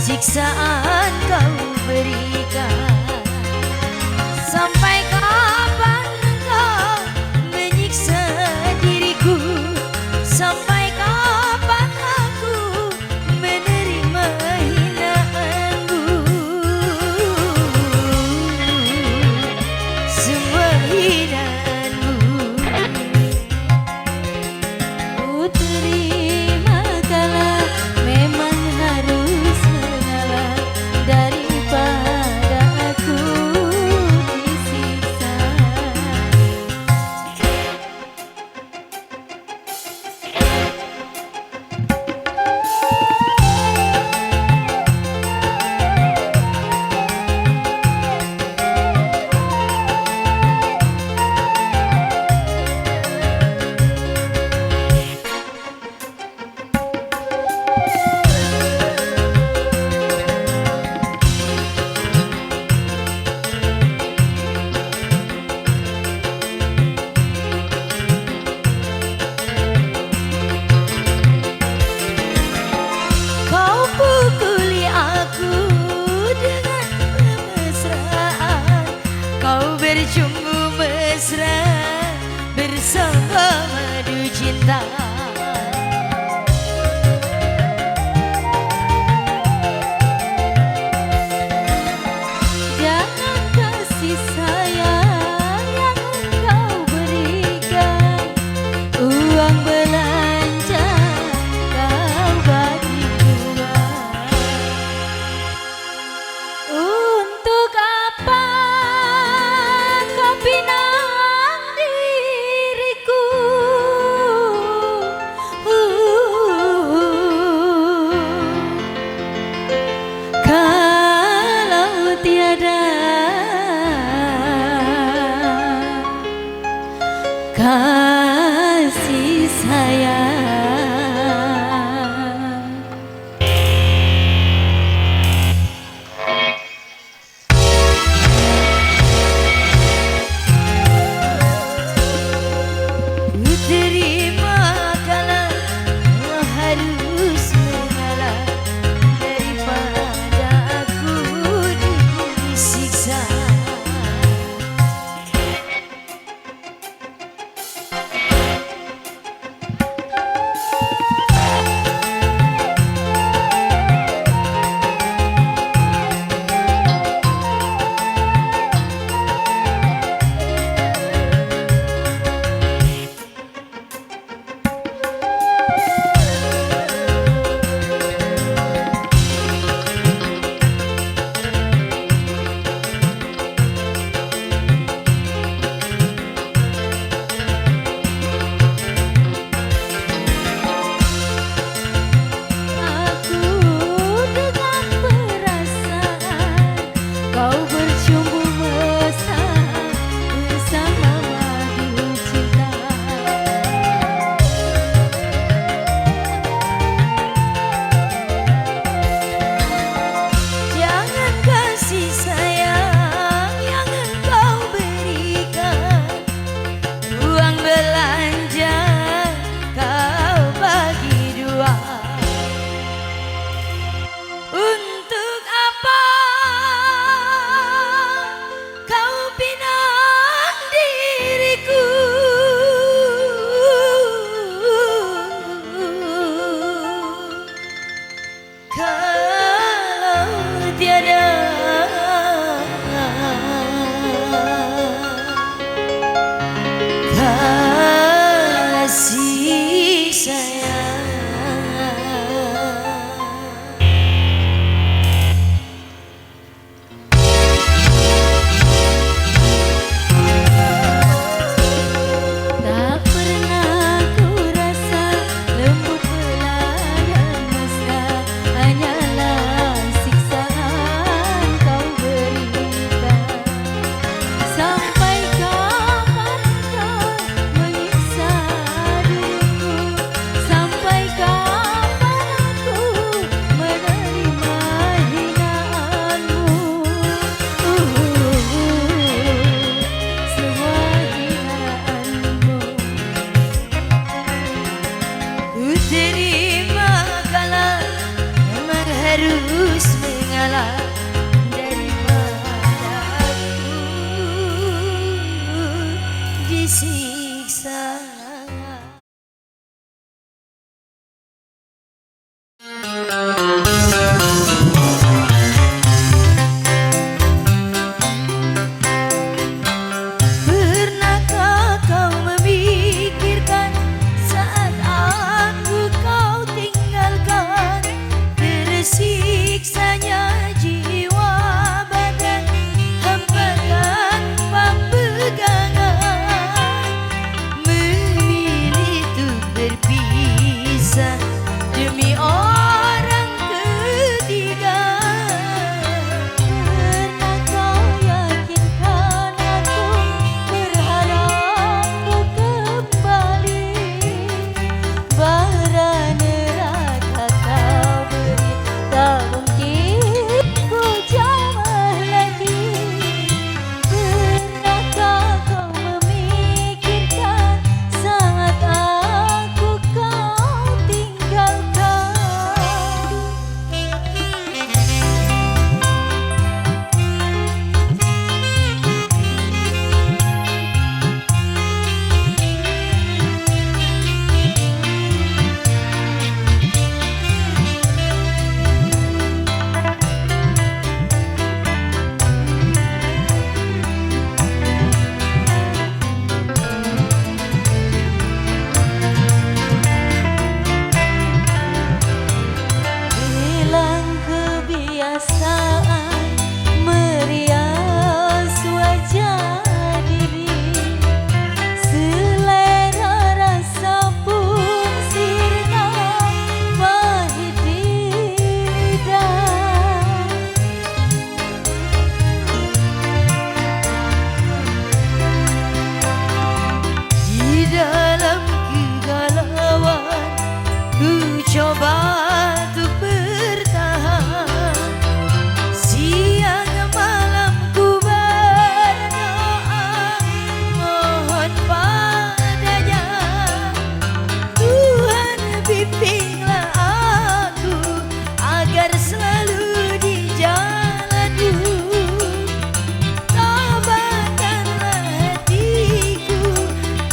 siksaan kau berikan. Sampai kapan kau menyiksa diriku? Sampai kapan aku menerima hinaanmu? Semua hinaanmu ku terima kala memang harus mengalah daripada aku disiksa. Kau pukuli aku dengan kemesraan, kau bercumbu mesra bersama madu cinta. Jangan kasih sayang yang kau berikan, uang belanja kau bagi dua. Untuk apa kau pinang diriku? Kalau tiada kasih sayang. Ku terima kala harus mengalah daripada aku disiksa. harus mengalah daripada aku disiksa. Pernahkah kau memikirkan saat aku kau tinggalkan, tersiksanya jiwa badan hampa tanpa pegangan, memilih untuk berpisah demi orang ketiga. Pernah kau yakinkan aku berharap kau kembali, bara neraka kau beri, tak mungkin ku jamah lagi. Pernahkah kau memikirkan saat aku kau tinggalkan? Hilang kebiasaan merias wajah diri, selera rasa pun sirna pahit di lidah. Di dalam kegalauan ku coba untuk bertahan, siang malam ku berdoa mohon padanya, Tuhan bimbinglah aku agar selalu di jalanmu, tabahkanlah hatiku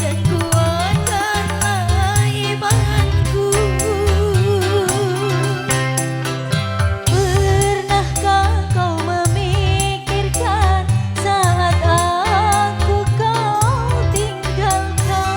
dan kuatkanlah imanku. Pernahkah kau memikirkan saat aku kau tinggalkan?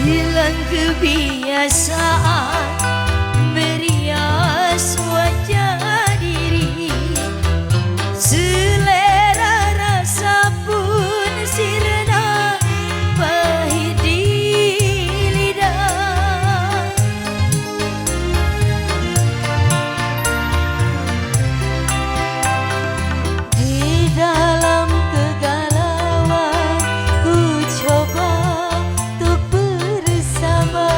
Hilang kebiasaan merias wajah diri, selera rasa pun sirna pahit di lidah. Di dalam kegalauan ku coba untuk bersama,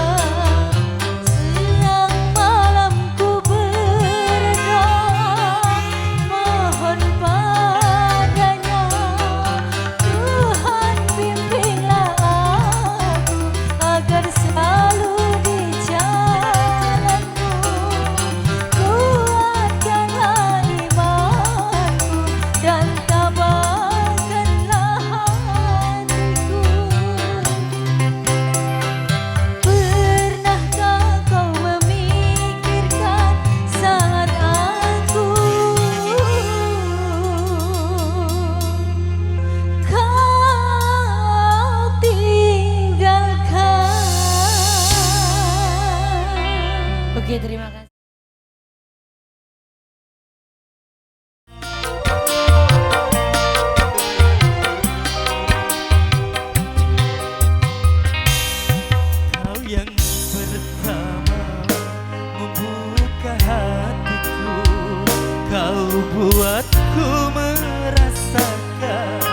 buatku merasakan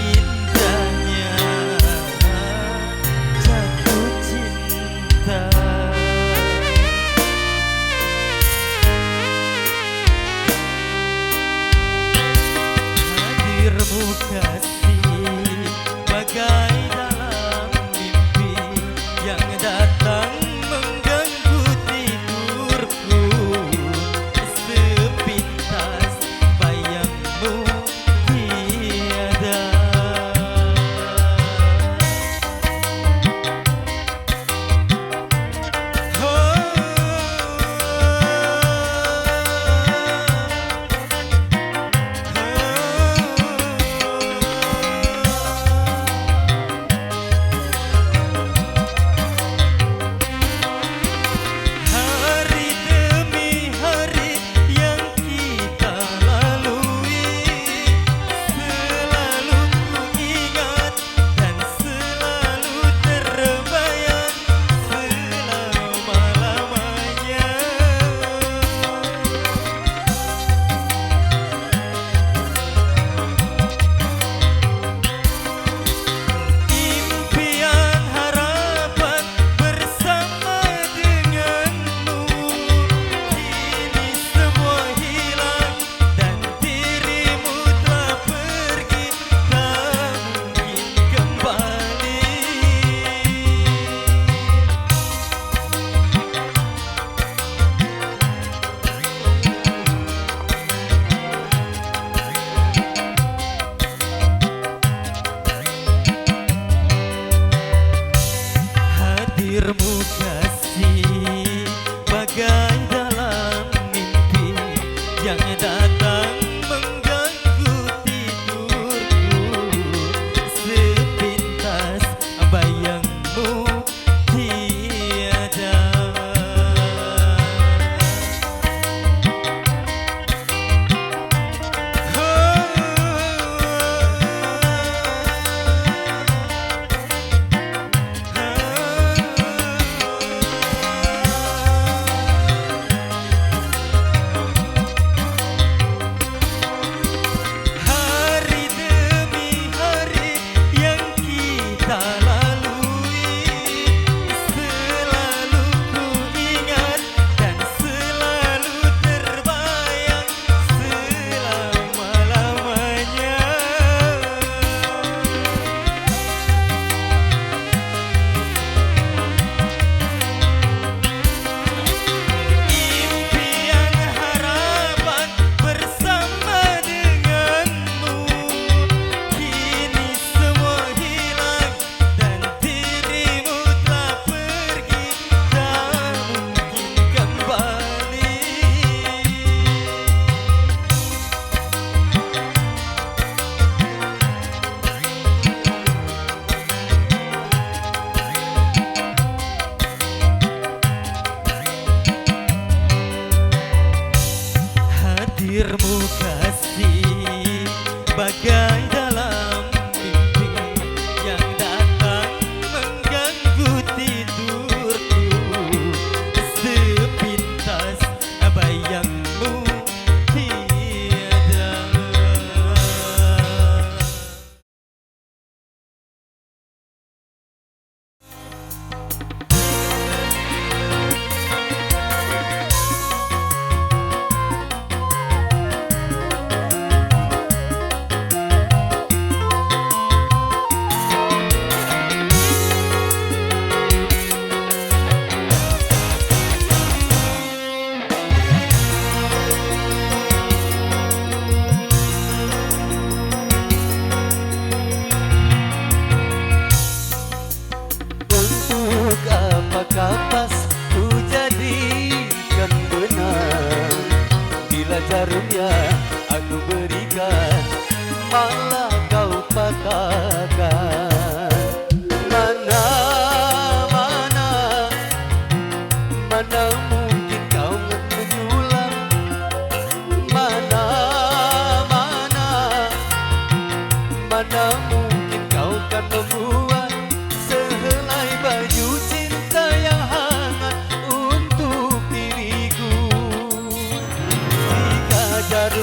indahnya jatuh cinta. Hadirmu kasih bagai dalam mimpi yang datang mengganggu tidurku. Sepintas bayangmu tiada. Hari demi hari yang kita lalui, selalu ku ingat dan selalu terbayang selama-lamanya. Impian harapan bersama denganmu, kini semua hilang dan dirimu telah pergi, tak mungkin kembali. Hadirmu kasih bagai dalam mimpi yang datang mengganggu tidurku. Sepintas bayangmu tiada. Hari demi hari yang kita lalui, selalu ku ingat dan selalu terbayang selama-lamanya. Impian harapan bersama denganmu, kini semua hilang dan dirimu telah pergi, tak mungkin kembali. Hadirmu kasih bagai dalam mimpi yang datang mengganggu tidurku. Sepintas bayangmu tiada. Untuk apakah pas ku jadikan benang, bila jarumnya aku berikan malah kau patahkan. Mana mungkin kau menyulam, mana mungkin kau kan membuat sehelai baju cinta yang hangat untuk diriku.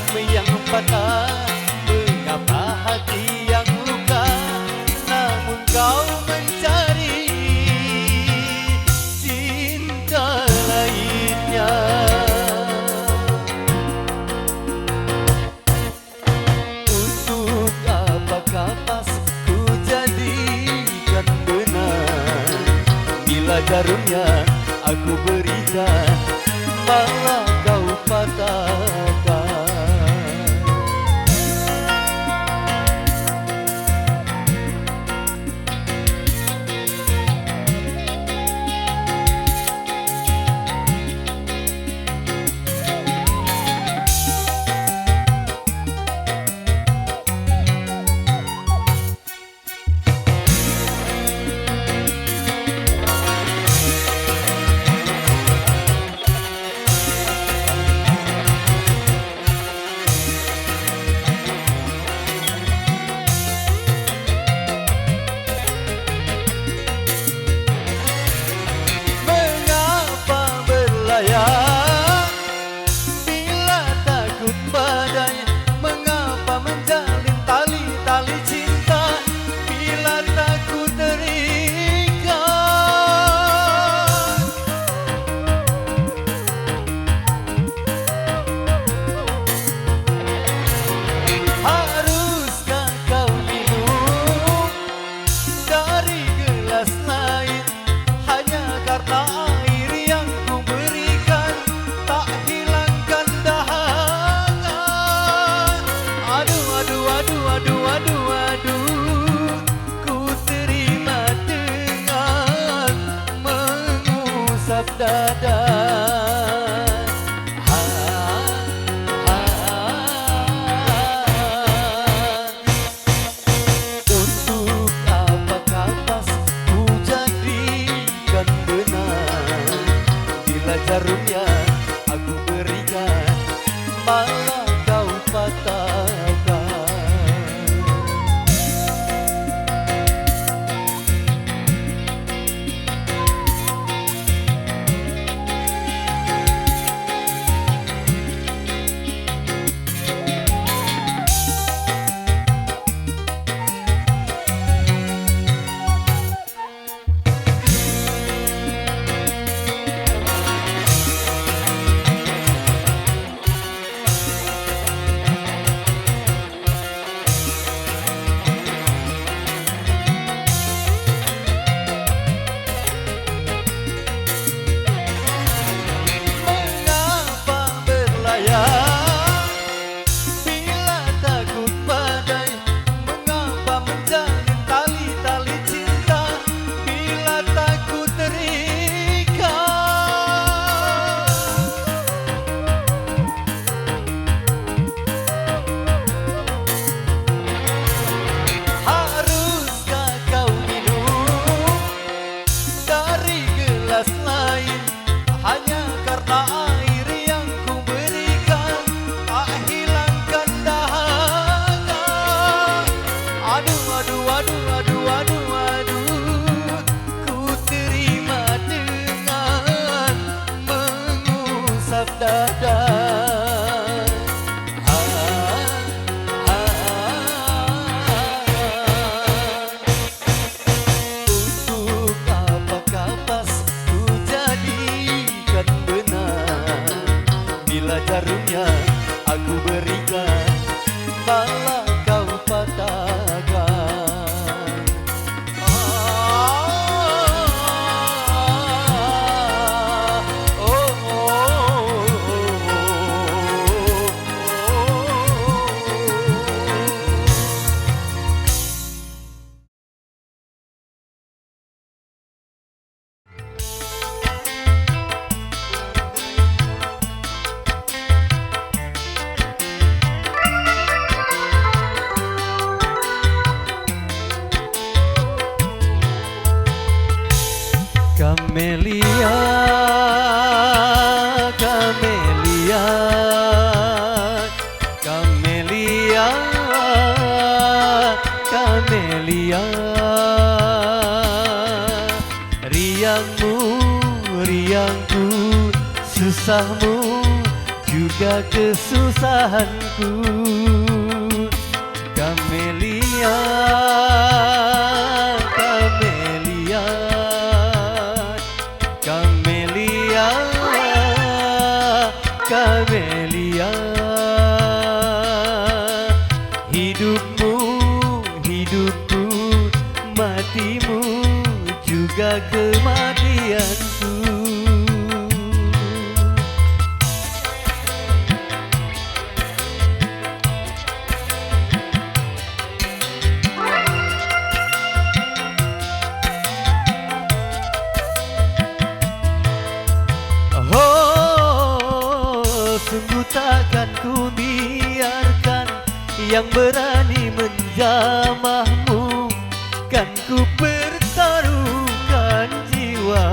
jarum yang patah, mengapa hati yang luka, namun kau mencari cinta lainnya. Untuk apakah pas ku jadikan benar, bila jarumnya aku berikan, malah kau patahkan. Bila takut badai, mengapa menjalin tali-tali cinta, bila takut terikat. Haruskah kau minum dari gelas lain, hanya karena air yang ku berikan tak hilangkan dahaga? Aduh, aduh, aduh, aduh, aduh, aduh, ku terima dengan mengusap dada. Untuk apakah pas ku jadikan benar, bila jarumnya aku berikan, malah kau patahkan. Bila takut badai, mengapa menjalin tali-tali cinta, bila takut terikat. Haruskah kau minum dari gelas lain, hanya karena air yang ku berikan tak hilangkan dahaga? Aduh, aduh, aduh, aduh, aduh, aduh, ku terima dengan mengusap dada. Untuk apakah pas ku jadikan benar, bila jarumnya aku berikan, malah kau patahkan. Oh, oh, Camelia, Camelia, Camelia, Camelia. Riangmu, riangku, susahmu juga juga kesusahanku. Kamelia, Kamelia, Kamelia, Kamelia. Hidupmu, hidupku, matimu juga kematianku. Sungguh takkan ku biarkan yang berani menjamahmu. Kan ku pertaruhkan jiwa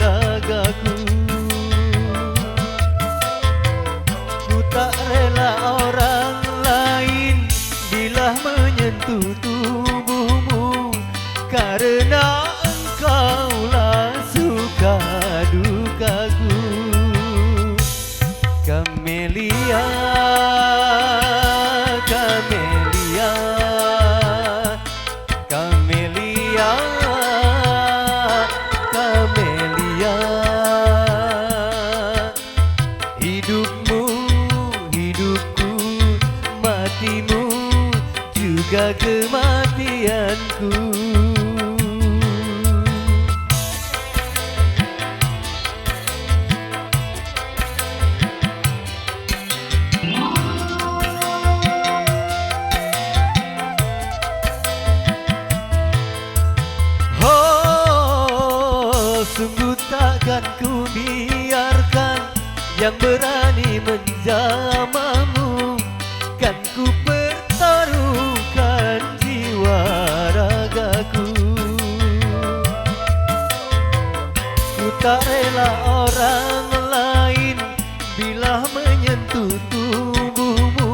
ragaku. Ku tak rela orang lain bila menyentuh tubuhmu, karena engkaulah suka dukaku. Kamelia, Kamelia, Kamelia, Kamelia. Hidupmu, hidupku, matimu juga kematianku. Sungguh takkan ku biarkan yang berani menjamahmu. Kan ku pertaruhkan jiwa ragaku. Ku tak rela orang lain bila menyentuh tubuhmu,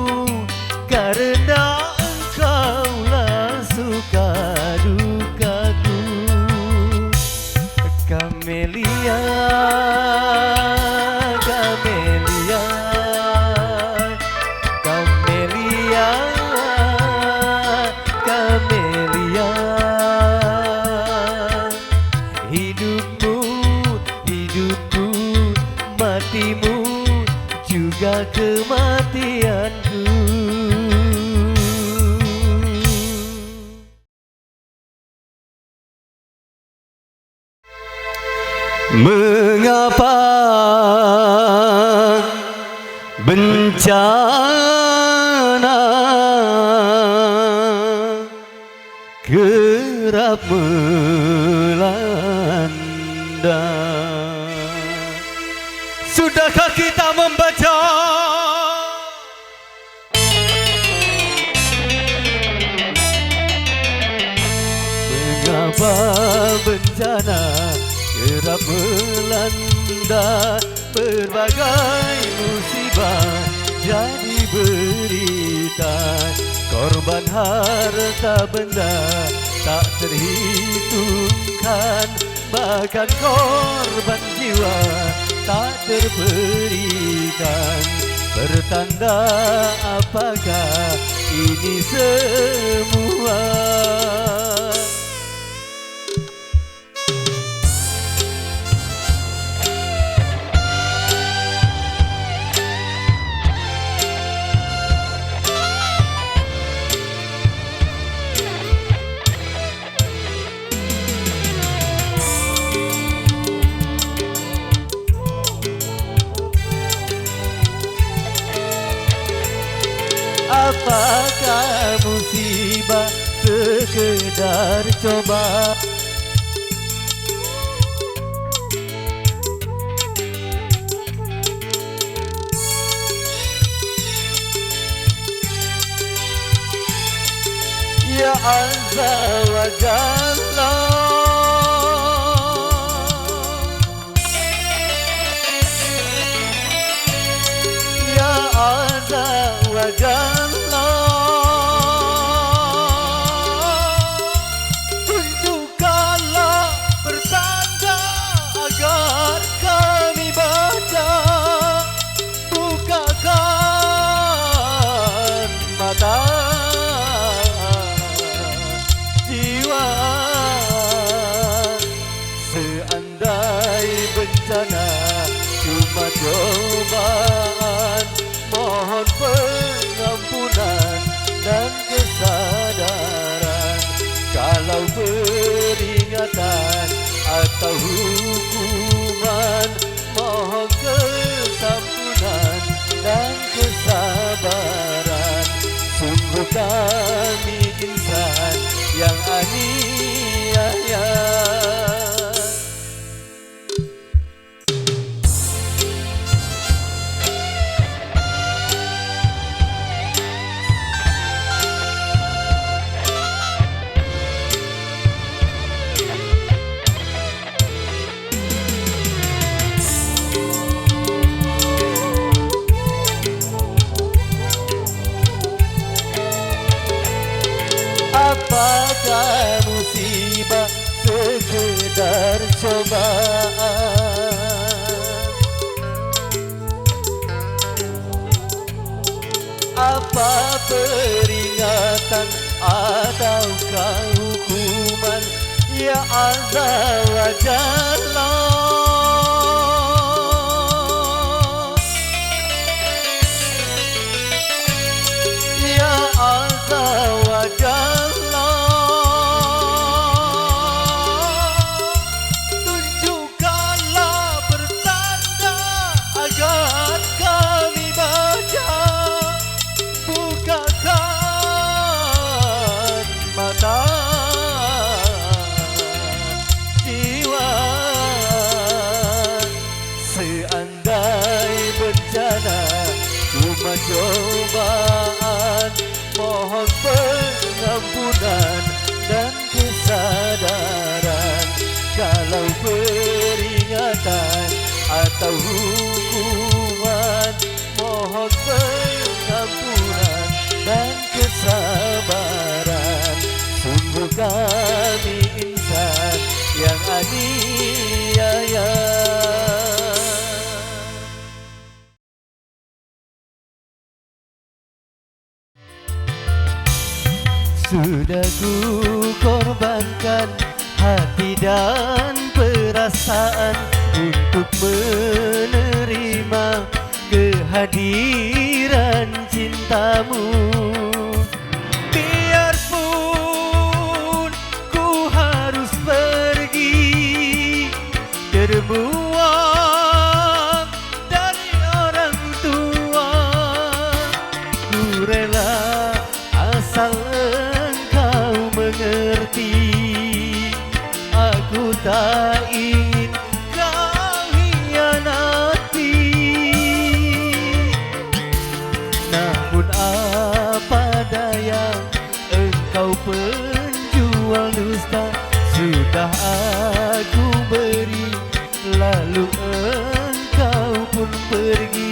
karena engkaulah suka dukaku. Kamelia, Kamelia, Kamelia, Kamelia. Hidupmu, hidupku, matimu juga kematianku. Mengapa bencana kerap melanda? Sudahkah kita membaca mengapa bencana kerap melanda? Berbagai musibah jadi berita, korban harta benda tak terhitungkan, bahkan korban jiwa tak terberikan. Pertanda apakah ini semua? Apakah musibah sekedar coba? Ya Azza wa Jalla, Ya Azza wa Jalla, tunjukkanlah pertanda agar kami baca, bukakan cobaan, mohon pengampunan dan kesadaran. Kalau peringatan atau hukuman, mohon kesampunan dan kesabaran. Sungguh kami insan yang aniaya. Apakah musibah sekedar cobaan? Apa peringatan ataukah hukuman? Ya azza wa jalla, ya azza wa jalla, tunjukkanlah pertanda agar kami baca. Bukakan mata jiwa, seandai bencana cuma cobaan, mohon pengampunan dan kesadaran. Kalau peringatan atau hukuman, mohon pengampunan dan kesabaran. Sungguh kami insan yang aniaya. Sudah ku korbankan hati dan perasaan untuk menerima kehadiran cintamu. Biarpun ku harus pergi terbuang dari orang tua, ku rela asal engkau mengerti. Aku tak ingin kau hianati. Namun apa daya, engkau penjual dusta. Sudah aku beri, lalu engkau pun pergi.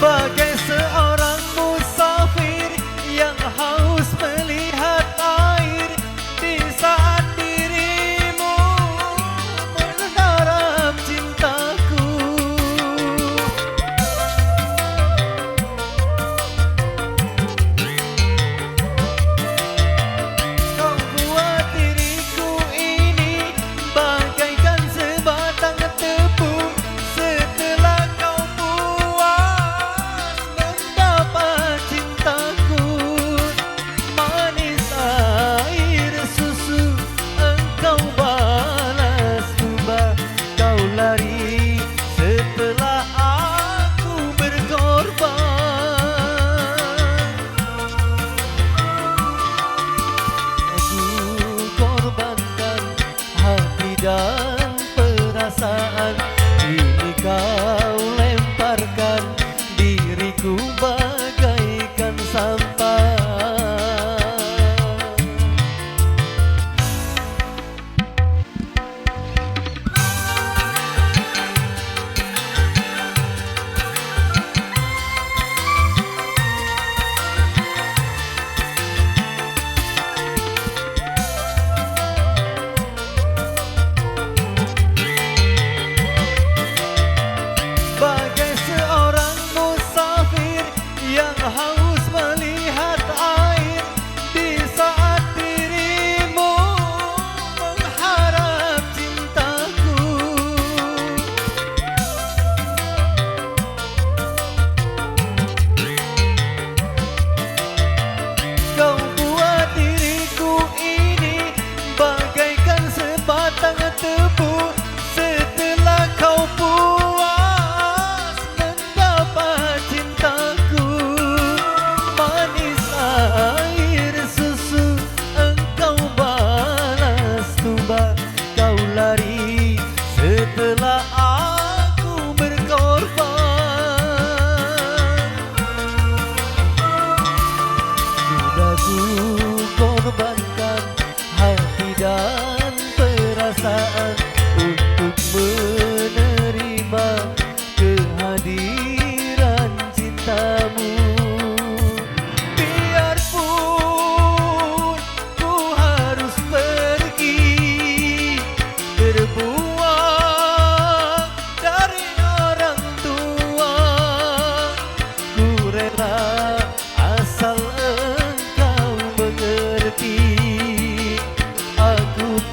Bagai seorang musafir yang haus melihat air, di saat dirimu mengharap cintaku. Kau buat diriku ini bagaikan sebatang tepung. Setelah kau puas mendapat cintaku, manis air susu engkau balas tuba. Kau lari setelah aku berkorban. Aku korbankan hati dan perasaan, kini kau lemparkan diriku bagaikan sampah.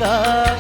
cinta